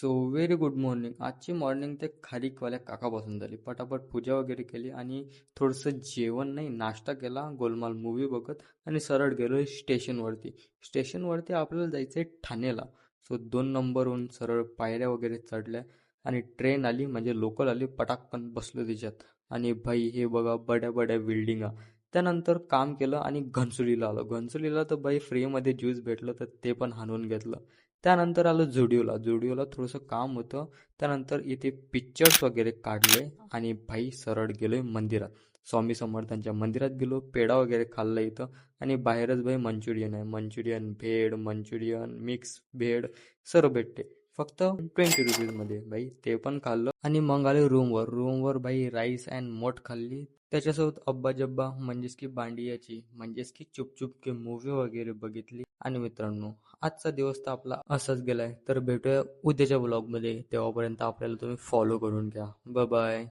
So very good morning. आजची morning ते खारीकवाल्या काकापासून झाली. पटापट पूजा वगैरे केली आणि थोडंसं जेवण नाही नाश्ता केला, गोलमाल मूवी बघत आणि सरळ गेलो स्टेशनवरती. स्टेशनवरती आपल्याला जायचं आहे ठाण्याला. सो 2 नंबरहून सरळ पायऱ्या वगैरे चढल्या आणि ट्रेन आली म्हणजे लोकल आली. पटाकन बसलो तिच्यात आणि भाई हे बघा बड्या बड्या बिल्डिंगा. त्यानंतर काम केलं आणि घनसोलीला आलो. घनसोलीला तर बाई फ्रीमध्ये ज्यूस भेटलं तर ते पण हाणून घेतलं. त्यानंतर आलो जुडिओला. जुडिओला थोडंसं काम होतं. त्यानंतर इथे पिक्चर्स वगैरे काढले आणि भाई सरळ गेलोय मंदिरात. स्वामी समर्थांच्या मंदिरात गेलो, पेढा वगैरे खाल्ला इथं आणि बाहेरच भाई मंचुरियन आहे. मंचुरियन भेळ, मंचुरियन मिक्स भेळ सर्व भेटते. फक्त 20 रुपीजमध्ये भाई ते पण खाल्लं आणि मग आले रूमवर. रूमवर भाई राईस अँड मोट खाल्ली. त्याच्यासोबत अब्बा जब्बा म्हणजेच की बांडियाची म्हणजेच की चुप चुप के मूवी वगैरे बघितली. आणि मित्रांनो, आजचा दिवस तर आपला असाच गेलाय. तर भेटूया उद्याच्या ब्लॉगमध्ये. तेव्हापर्यंत आपल्याला तुम्ही फॉलो करून घ्या. Bye bye.